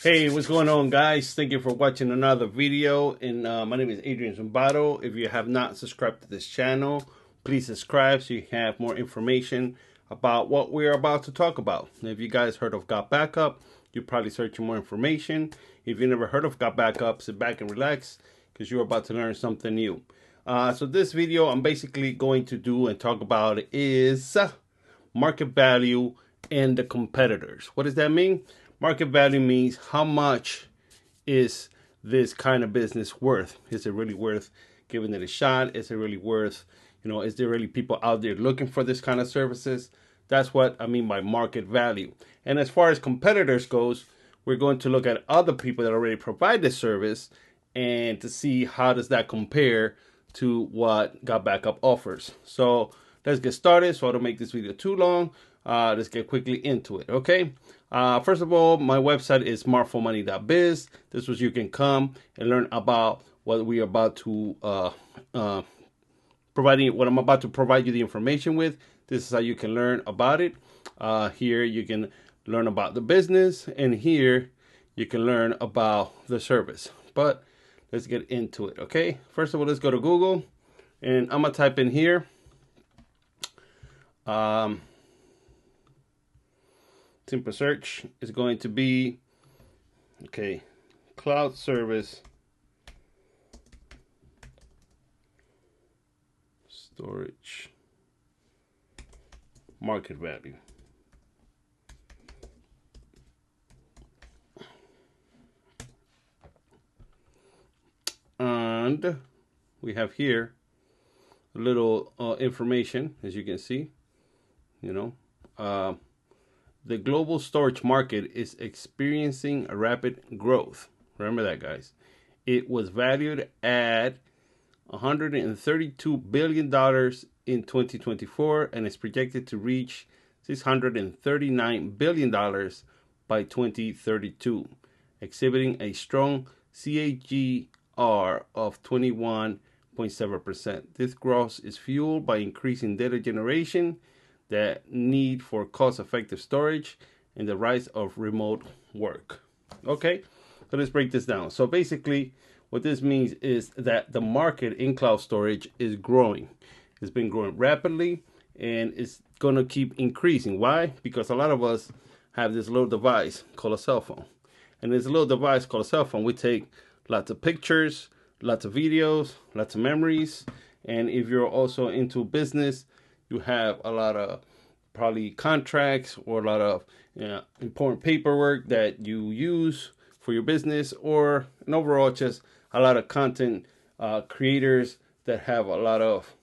Hey, what's going on, guys? Thank you for watching another video. And my name is Adrian Zumbado. If you have not subscribed to this channel, please subscribe so you have more information about what we're about to talk about. Now, if you guys heard of GotBackup, you're probably searching more information. If you never heard of GotBackup, sit back and relax because you're about to learn something new. So this video I'm basically going to do and talk about is market value and the competitors. What does that mean? Market value means how much is this kind of business worth? Is it really worth giving it a shot? Is it really worth, is there really people out there looking for this kind of services? That's what I mean by market value. And as far as competitors goes, we're going to look at other people that already provide this service and to see how does that compare to what GotBackup offers. So let's get started. So I don't make this video too long. Let's get quickly into it. Okay. First of all, my website is smartphonemoney.biz. This is where you can come and learn about what we are about to what I'm about to provide you the information with. This is how you can learn about it. Here you can learn about the business, and here you can learn about the service. But let's get into it. Okay. First of all, let's go to Google, and I'm gonna type in here. Simple search is going to be, okay, cloud service storage market value. And we have here a little information, as you can see, the global storage market is experiencing a rapid growth. Remember that, guys. It was valued at $132 billion in 2024 and is projected to reach $639 billion by 2032, exhibiting a strong CAGR of 21.7%. This growth is fueled by increasing data generation, the need for cost-effective storage, and the rise of remote work. Okay, so let's break this down. So basically, what this means is that the market in cloud storage is growing. It's been growing rapidly, and it's going to keep increasing. Why? Because a lot of us have this little device called a cell phone. And this little device called a cell phone, we take lots of pictures, lots of videos, lots of memories. And if you're also into business, you have a lot of probably contracts or a lot of important paperwork that you use for your business, or and overall just a lot of content creators that have a lot of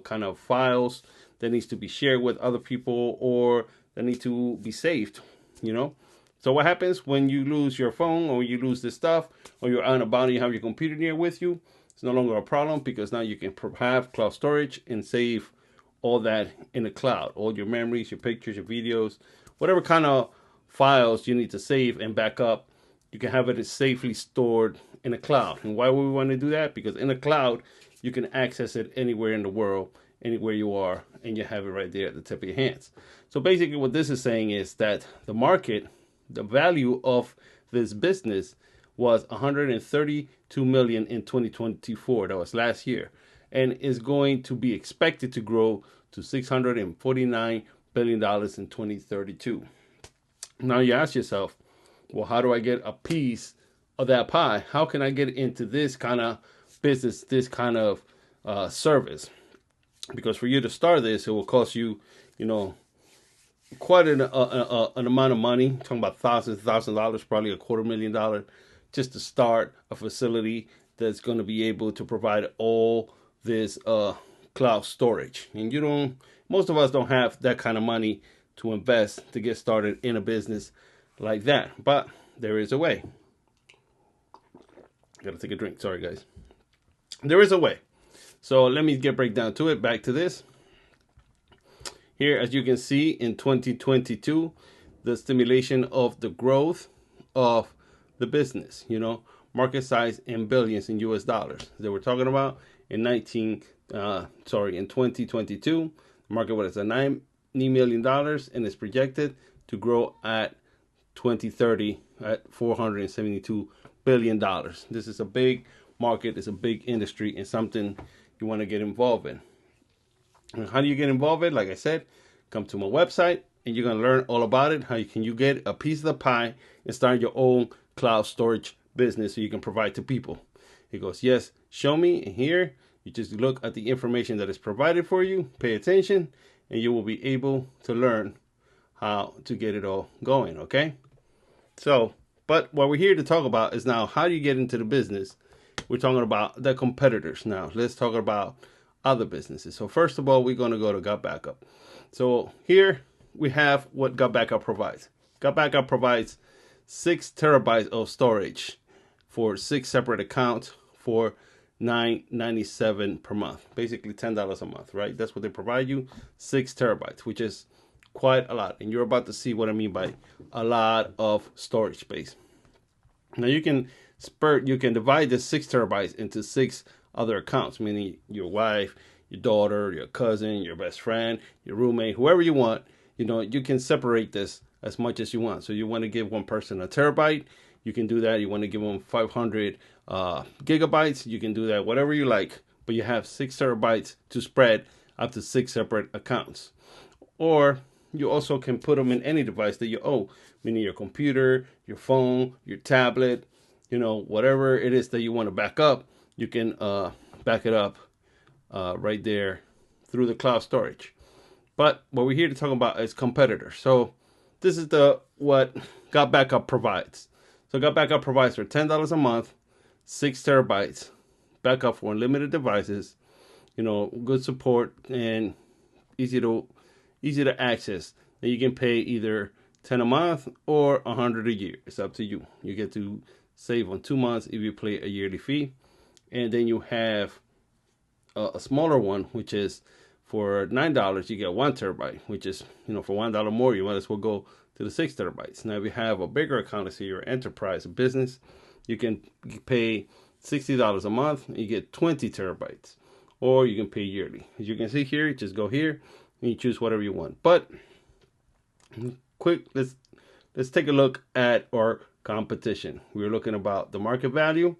kind of files that needs to be shared with other people or that need to be saved. So what happens when you lose your phone or you lose this stuff, or you're out and about and you have your computer near with you? It's no longer a problem because now you can have cloud storage and save all that in the cloud, all your memories, your pictures, your videos, whatever kind of files you need to save and back up, you can have it safely stored in the cloud. And why would we want to do that? Because in the cloud, you can access it anywhere in the world, anywhere you are, and you have it right there at the tip of your hands. So basically what this is saying is that the market, the value of this business was $132 million in 2024. That was last year. And is going to be expected to grow to $649 billion in 2032. Now you ask yourself, well, how do I get a piece of that pie? How can I get into this kind of business, this kind of service? Because for you to start this, it will cost you, quite an amount of money. I'm talking about thousands of dollars, probably $250,000, just to start a facility that's going to be able to provide all this cloud storage. And most of us don't have that kind of money to invest to get started in a business like that, but there is a way. Gotta take a drink, sorry guys. There is a way. So let me break down to it. Back to this here. As you can see, in 2022, the stimulation of the growth of the business, market size in billions in US dollars that we're talking about. In 2022, the market was at $90 million and is projected to grow at 2030 at $472 billion. This is a big market, it's a big industry, and something you want to get involved in. And how do you get involved in? Like I said, come to my website and you're going to learn all about it. How can you get a piece of the pie and start your own cloud storage business so you can provide to people. He goes, yes, show me. And here you just look at the information that is provided for you, pay attention, and you will be able to learn how to get it all going. Okay. So, but what we're here to talk about is now, how do you get into the business? We're talking about the competitors now. Let's talk about other businesses. So first of all, we're going to go to Gotbackup. So here we have what Gotbackup provides. Gotbackup provides 6 terabytes of storage for 6 separate accounts for $9.97 per month. Basically $10 a month, right? That's what they provide you, 6 terabytes, which is quite a lot. And you're about to see what I mean by a lot of storage space. Now you can divide the 6 terabytes into 6 other accounts, meaning your wife, your daughter, your cousin, your best friend, your roommate, whoever you want. You can separate this as much as you want. So you want to give one person a terabyte, you can do that. You want to give them 500 gigabytes, you can do that, whatever you like. But you have 6 terabytes to spread up to 6 separate accounts. Or you also can put them in any device that you own, meaning your computer, your phone, your tablet, whatever it is that you want to back up, you can back it up right there through the cloud storage. But what we're here to talk about is competitors. So this is what Gotbackup provides. So Gotbackup provides for $10 a month, 6 terabytes, backup for unlimited devices, good support and easy to access. And you can pay either $10 a month or $100 a year. It's up to you. You get to save on 2 months if you pay a yearly fee. And then you have a smaller one, which is for $9, you get 1 terabyte, which is, for $1 more, you might as well go to the 6 terabytes. Now, if you have a bigger account, let's say you're an enterprise, a business, you can pay $60 a month and you get 20 terabytes, or you can pay yearly. As you can see here, just go here and you choose whatever you want. But let's take a look at our competition. We're looking about the market value.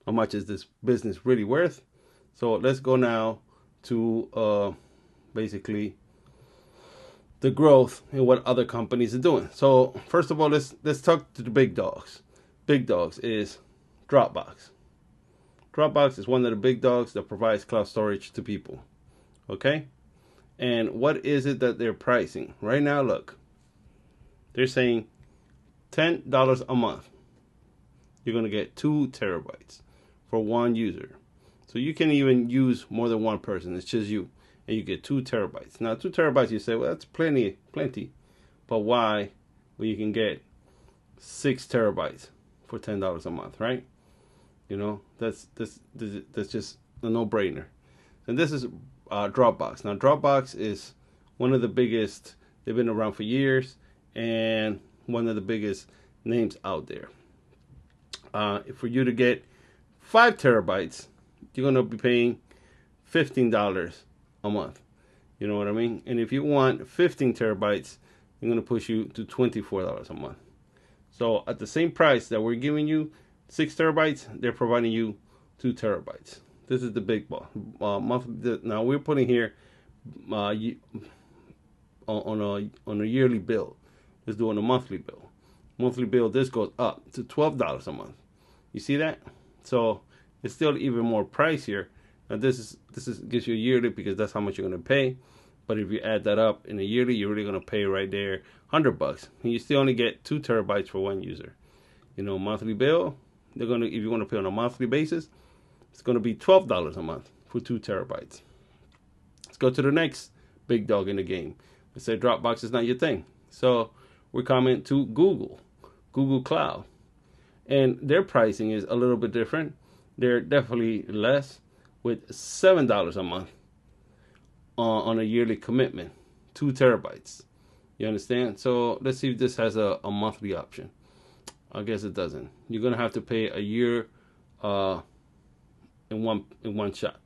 How much is this business really worth? So let's go now to basically the growth and what other companies are doing. So first of all, let's talk to the big dogs. Big dogs is Dropbox. Dropbox is one of the big dogs that provides cloud storage to people. Okay? And what is it that they're pricing? Right now, look. They're saying $10 a month. You're going to get 2 terabytes for one user. So you can even use more than one person. It's just you. And you get 2 terabytes. Now, 2 terabytes, you say, well, that's plenty. But why? Well, you can get 6 terabytes for $10 a month, right? That's just a no-brainer. And this is Dropbox. Now, Dropbox is one of the biggest. They've been around for years, and one of the biggest names out there. For you to get 5 terabytes, you're going to be paying $15 a month. You know what I mean? And if you want 15 terabytes, you're going to push you to $24 a month. So at the same price that we're giving you 6 terabytes, they're providing you 2 terabytes. This is the big monthly. Now we're putting here on a yearly bill. Let's do on a monthly bill. Monthly bill, this goes up to $12 a month. You see that? So it's still even more pricier. Now this gives you a yearly because that's how much you're going to pay. But if you add that up in a yearly, you're really going to pay right there $100, and you still only get 2 terabytes for one user. Monthly bill, if you want to pay on a monthly basis, it's going to be $12 a month for 2 terabytes. Let's go to the next big dog in the game. Let's say Dropbox is not your thing. So we're coming to Google Cloud. And their pricing is a little bit different. They're definitely less, with $7 a month on a yearly commitment, 2 terabytes. You understand? So let's see if this has a monthly option. I guess it doesn't. You're gonna have to pay a year in one shot,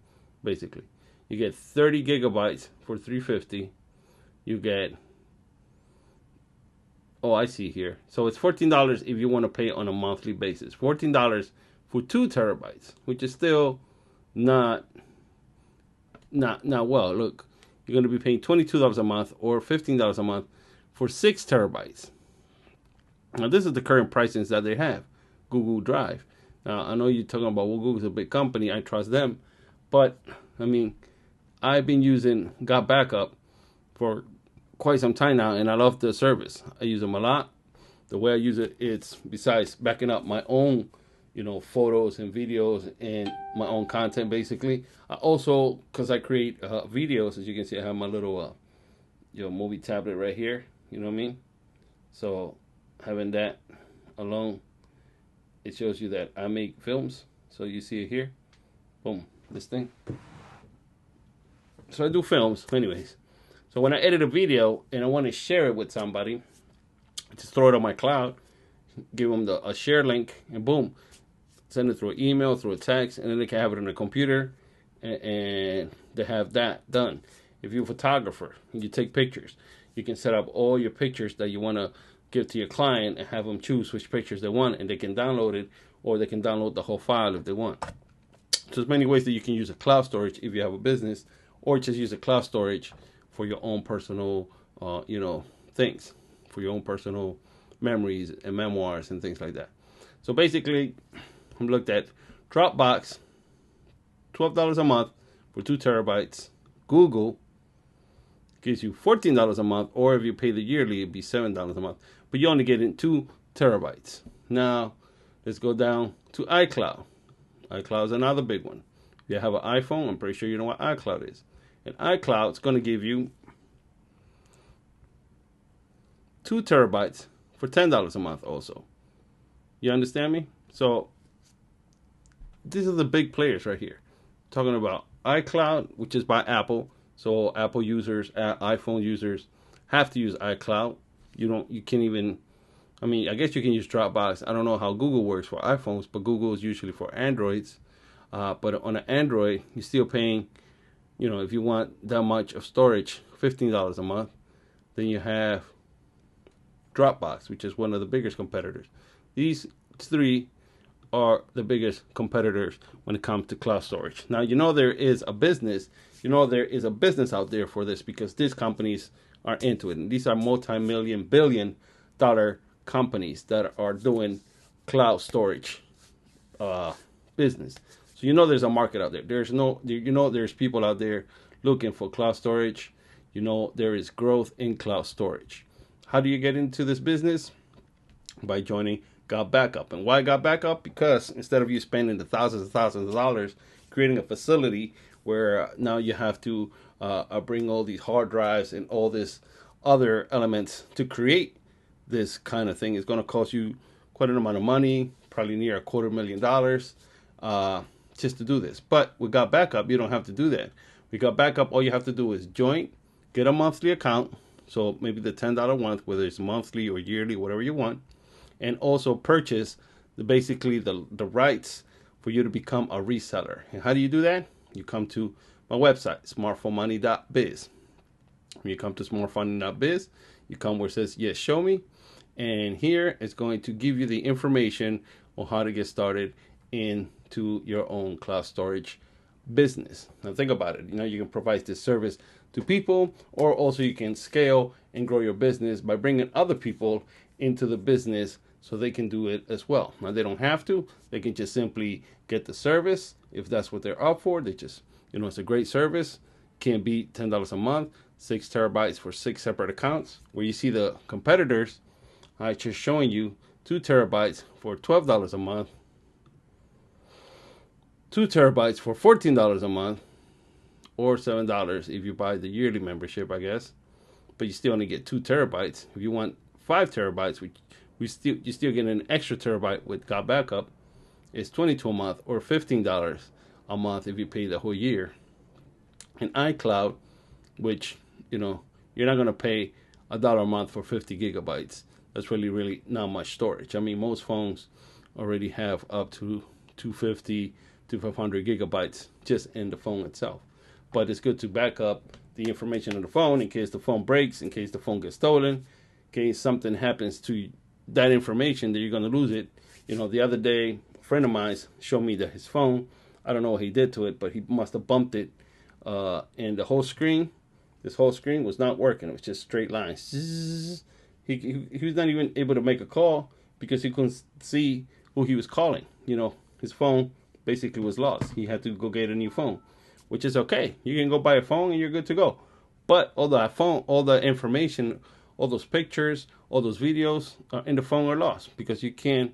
basically. You get 30 gigabytes for $350. You get Oh, I see here. So it's $14 if you want to pay on a monthly basis. $14 for 2 terabytes, which is still not well. Look, you're going to be paying $22 a month or $15 a month for 6 terabytes. Now, this is the current pricings that they have. Google Drive. Now, I know you're talking about, well, Google's a big company. I trust them. But, I mean, I've been using Gotbackup for quite some time now, and I love the service. I use them a lot. The way I use it, it's besides backing up my own, photos and videos and my own content, basically. I also, because I create videos, as you can see, I have my little, movie tablet right here. You know what I mean? So having that alone, it shows you that I make films. So you see it here. Boom, this thing. So I do films, anyways. So when I edit a video and I want to share it with somebody, I just throw it on my cloud, give them a share link, and boom, send it through an email, through a text, and then they can have it on their computer, and they have that done. If you're a photographer and you take pictures, you can set up all your pictures that you want to give to your client and have them choose which pictures they want, and they can download it, or they can download the whole file if they want. So there's many ways that you can use a cloud storage if you have a business, or just use a cloud storage for your own personal, things, for your own personal memories and memoirs and things like that. So basically, I looked at Dropbox, $12 a month for 2 terabytes. Google gives you $14 a month, or if you pay the yearly, it'd be $7 a month. But you only get in 2 terabytes. Now, let's go down to iCloud. iCloud is another big one. If you have an iPhone, I'm pretty sure you know what iCloud is. And iCloud's going to give you 2 terabytes for $10 a month also. You understand me? So these are the big players right here. Talking about iCloud, which is by Apple. So Apple users, iPhone users have to use iCloud. You can't even, I guess you can use Dropbox. I don't know how Google works for iPhones, but Google is usually for Androids. But on an Android, you're still paying, if you want that much of storage, $15 a month. Then you have Dropbox, which is one of the biggest competitors. These 3 are the biggest competitors when it comes to cloud storage. Now, there is a business, out there for this, because these companies are into it. And these are multi-million, billion-dollar companies that are doing cloud storage business. So there's a market out there. There's people out there looking for cloud storage. There is growth in cloud storage. How do you get into this business? By joining Gotbackup. And why Gotbackup? Because instead of you spending the thousands and thousands of dollars creating a facility where now you have to bring all these hard drives and all this other elements to create this kind of thing, it's going to cost you quite an amount of money, probably near $250,000 just to do this. But with Gotbackup, you don't have to do that. With Gotbackup, all you have to do is join, get a monthly account, so maybe the $10 a month, whether it's monthly or yearly, whatever you want, and also purchase basically the rights for you to become a reseller. And how do you do that? You come to my website, smartphonemoney.biz. When you come to smartphonemoney.biz, you come where it says, yes, show me. And here it's going to give you the information on how to get started into your own cloud storage business. Now think about it. You can provide this service to people, or also you can scale and grow your business by bringing other people into the business so they can do it as well. Now they don't have to. They can just simply get the service if that's what they're up for. They just, it's a great service. Can't beat $10 a month, 6 terabytes for 6 separate accounts. Where you see the competitors, I just showing you 2 terabytes for $12 a month, 2 terabytes for $14 a month, or $7 if you buy the yearly membership, I guess. But you still only get 2 terabytes. If you want 5 terabytes, which you still get an extra terabyte with Gotbackup, it's $22 a month, or $15 a month if you pay the whole year. And iCloud, which you're not going to pay $1 a month for 50 gigabytes. That's really not much storage. Most phones already have up to 250 to 500 gigabytes just in the phone itself. But it's good to back up the information on the phone in case the phone breaks, in case the phone gets stolen, case something happens to that information that you're going to lose it. The other day, a friend of mine showed me that his phone, I don't know what he did to it, but he must have bumped it, and this whole screen was not working. It was just straight lines. He was not even able to make a call because he couldn't see who he was calling. His phone basically was lost. He had to go get a new phone, which is okay. You can go buy a phone and you're good to go. But all the information, all those pictures, all those videos in the phone are lost because you can't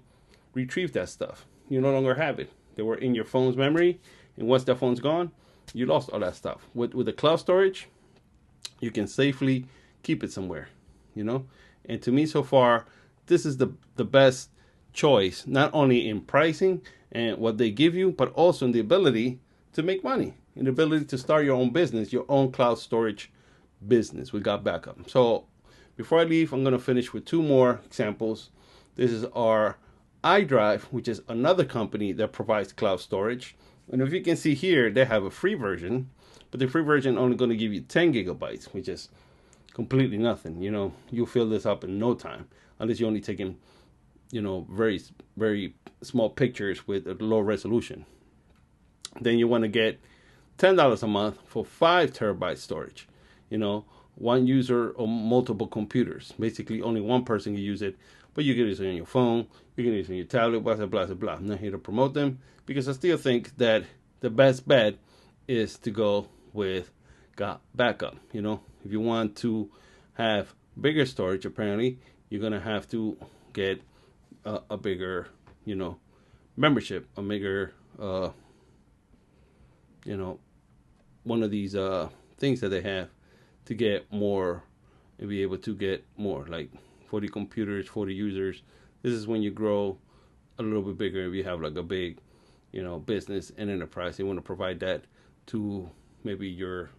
retrieve that stuff. You no longer have it. They were in your phone's memory, and once that phone's gone, you lost all that stuff. With the cloud storage, you can safely keep it somewhere. And to me, so far, this is the best choice, not only in pricing and what they give you, but also in the ability to make money, and the ability to start your own business, your own cloud storage business with GotBackup. So before I leave, I'm going to finish with two more examples. This is our iDrive, which is another company that provides cloud storage. And if you can see here, they have a free version, but the free version only going to give you 10 gigabytes, which is completely nothing. You'll fill this up in no time, unless you're only taking, very, very small pictures with a low resolution. Then you want to get $10 a month for 5 terabyte storage. One user or multiple computers. Basically, only one person can use it, but you can use it on your phone, you can use it on your tablet, blah, blah, blah, blah. I'm not here to promote them because I still think that the best bet is to go with GotBackup. If you want to have bigger storage, apparently, you're going to have to get a bigger, membership, a bigger, one of these things that they have to get more and be able to get more, like 40 computers, 40 users. This is when you grow a little bit bigger. If you have like a big, business and enterprise, you want to provide that to maybe your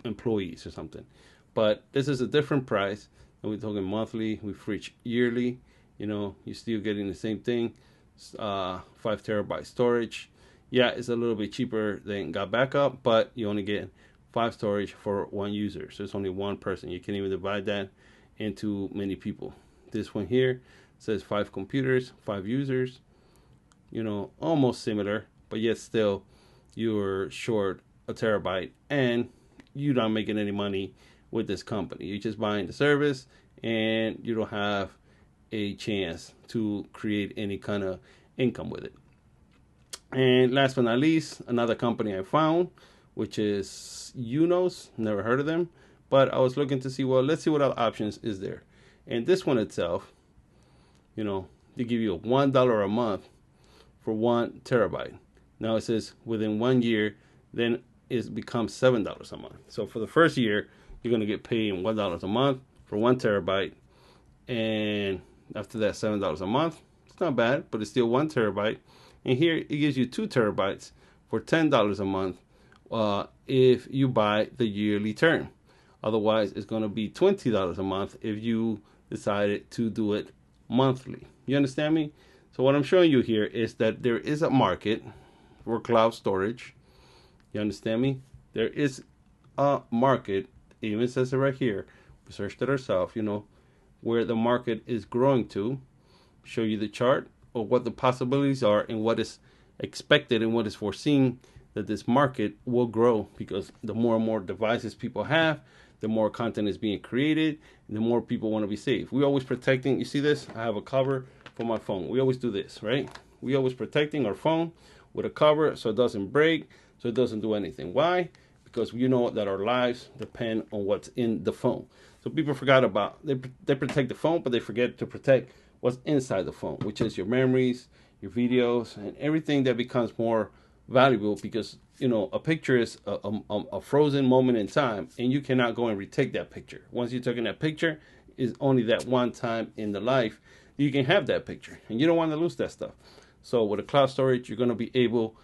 employees or something. But this is a different price, and we're talking monthly. We've reached yearly. You're still getting the same thing. 5 terabyte storage. Yeah, it's a little bit cheaper than GotBackup, but you only get 5 storage for one user. So it's only one person. You can't even divide that into many people. This one here says 5 computers, 5 users. Almost similar, but yet still you're short a terabyte, and you're not making any money with this company. You're just buying the service, and you don't have a chance to create any kind of income with it. And last but not least, another company I found, which is Unos. Never heard of them, but I was looking to see, let's see what other options is there. And this one itself, they give you $1 a month for 1 terabyte. Now it says within 1 year, then it becomes $7 a month. So for the first year, you're going to get paid $1 a month for 1 terabyte. And after that, $7 a month. It's not bad, but it's still 1 terabyte. And here it gives you 2 terabytes for $10 a month if you buy the yearly term. Otherwise, it's going to be $20 a month if you decided to do it monthly. You understand me? So what I'm showing you here is that there is a market for cloud storage. You understand me? There is a market, it even says it right here. We searched it ourselves, where the market is growing to. Show you the chart of what the possibilities are and what is expected and what is foreseen that this market will grow, because the more and more devices people have, the more content is being created, and the more people want to be safe. We always protecting, you see this? I have a cover for my phone. We always do this, right? We always protecting our phone with a cover so it doesn't break, so it doesn't do anything. Why? Because you know that our lives depend on what's in the phone. So people forgot about, they protect the phone, but they forget to protect what's inside the phone, which is your memories, your videos, and everything that becomes more valuable, because a picture is a frozen moment in time, and you cannot go and retake that picture. Once you're taking that picture, is only that one time in the life you can have that picture, and you don't want to lose that stuff. So with a cloud storage, you're going to be able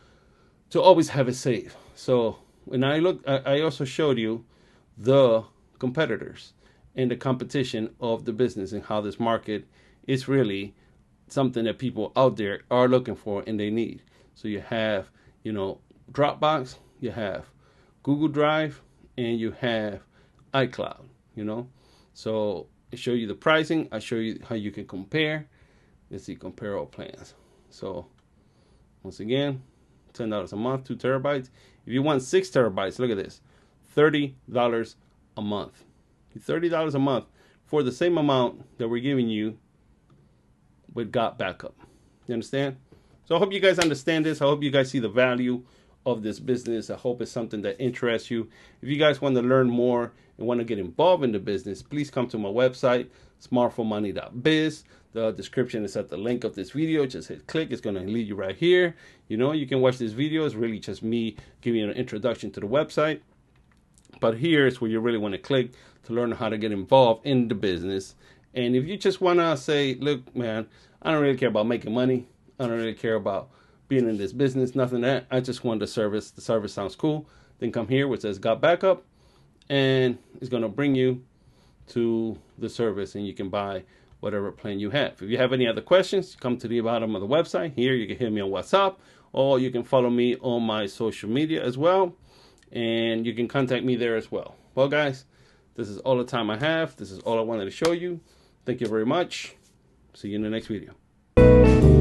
to always have it saved. So when I also showed you the competitors and the competition of the business, and how this market is really something that people out there are looking for and they need. So you have, Dropbox, you have Google Drive, and you have iCloud, So show you the pricing. I show you how you can compare. Let's see, compare all plans. So once again, $10 a month, 2 terabytes. If you want 6 terabytes, look at this, $30 a month. $30 a month for the same amount that we're giving you with Gotbackup. You understand? So I hope you guys understand this. I hope you guys see the value of this business. I hope it's something that interests you. If you guys want to learn more and want to get involved in the business, please come to my website, smartphonemoney.biz. The description is at the link of this video. Just hit click. It's going to lead you right here. You know, you can watch this video. It's really just me giving you an introduction to the website. But here's where you really want to click to learn how to get involved in the business. And if you just want to say, look, man, I don't really care about making money. I don't really care about being in this business, nothing that. I just want the service. The service sounds cool. Then come here where it says Gotbackup, and it's going to bring you to the service, and you can buy whatever plan you have. If you have any other questions, come to the bottom of the website. Here you can hit me on WhatsApp, or you can follow me on my social media as well, and you can contact me there as well. Well, guys, this is all the time I have. This is all I wanted to show you. Thank you very much. See you in the next video.